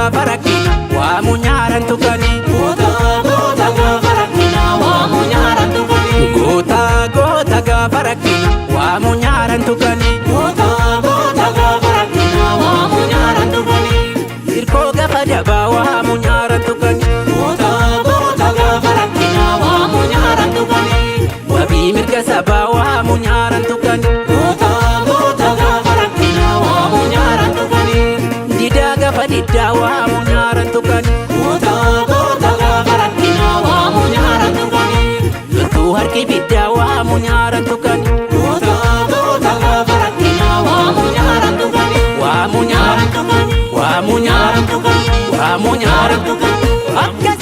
gaafa rakkina waamu nyaaran tuqani. Goota gaafa rakkina waamu nyaaran tuqani. Goota gaafa rakkina waamu nyaaran tuqani. Goota gaafa rakkina waamu nyaaran tuqani. Hirkoo gaafa dabaa waamu nyaaran tuqani. Goota gaafa rakkina waamu nyaaran tuqani. Wabii mirga sabaa waamu nyaaran tuqani. Goota gaafa rakkina waamu nyaaran tuqani. Didaa gaafa diddaa waamu nyaaran tuqani. Goota gaafa rakkina waamu nyaaran tuqani. Loltuu harki biddaa waamu nyaaran tuqani. Goota gaafa rakkina waamu nyaaran tuqani. Waamu nyaaran tuqani. waamu nyaaran tuqani. waamu nyaaran tuqani. akkas.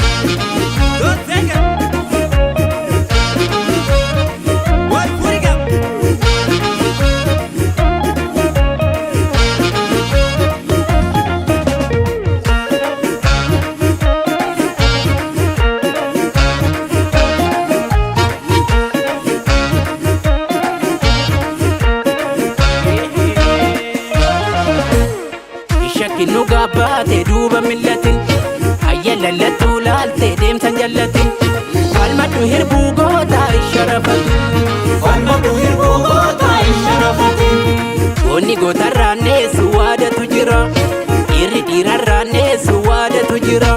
Shakinu gaabbaate duuba millatin hayya lallattuu laaltee deemsan jallatin falmadhu hirbuu gootaa isharafatu. Falmadhu hirbuu gootaa isharafatu. Goonni gootarraa neessu waadatu jira dhiirri dhiirarraa neessu waadatu jira.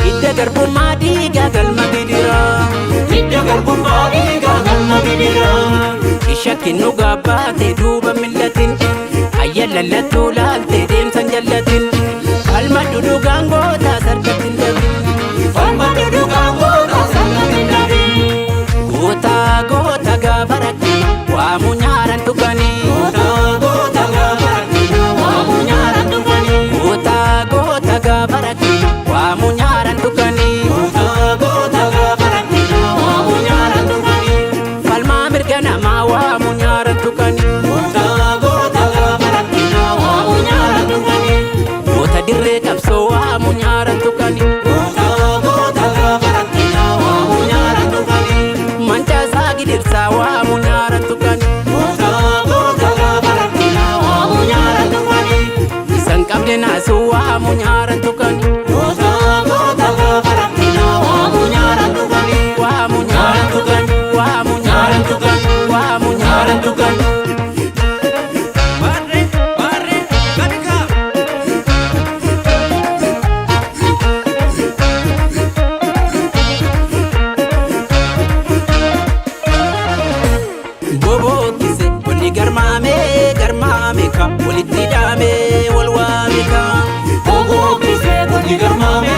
Hidda garbummaa dhiigaa galma gidira. Hidda garbummaa dhiigaa galma gidira. Shakinu gaabbaate duuba millatin hayya lallattuu laaltee deemsan jallatin falmadhu dhugaan gootaa sarkattin dabin. Falmadhu dhugaan gootaa sarkattin dabin. Goota gaafa rakkina waamu nyaaran tuqani. Goota gaafa rakkina waamu nyaaran tuqani. Goota gaafa rakkina waamu nyaaran tuqani. Goota gaafa rakkina waamu nyaaran tuqani. Falmaa mirga namaa waamu nyaaran tuqani. Goota gaafa rakkina waamu nyaaran tuqani. Goota dirree qabsoo waamu nyaaran tuqani. Goota gaafa rakkina waamu nyaaran tuqani. Mancaasaa gidirsaa waamu nyaaran tuqani. Goota gaafa rakkina waamu nyaaran tuqani. Isan qabde naasuu waamu nyaaran tuqani. Goota gaafa rakkina waamu nyaaran tuqani. Waamu nyaaran tuqani. Waamu nyaaran tuqani. Waamu nyaaran tuqani. Bobookise wanni garmaame ka walitti hidhaame wal waame ka. Bobookise wanni garmaame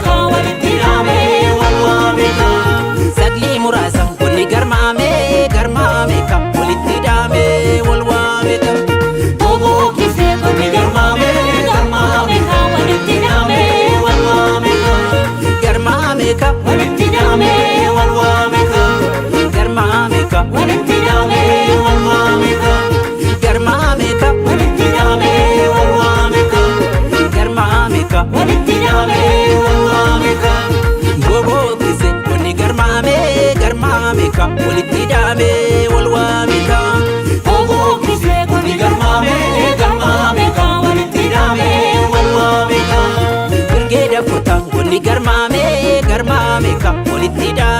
ka walitti hidhaame wal waame ka. Saglii muraasa wanni garmaame ka walitti hidhaame wal waame ka. Bobookise wanni garmaame ka walitti hidhaame wal waame ka. Garmaame ka Walitti hidhaame wal waame ka. garmaame ka Walitti hidhaame wal waame ka. garmaame ka Walitti hidhaame wal waame ka. garmaame ka. Walitti hidhaame wal waame ka. Bobookise wanni garmaame ka walitti hidhaame wal waame ka. Bobookise wanni garmaame ka walitti hidhaame wal waame ka. Birgee dakkota wanni garmaame ka walitti hidhaame.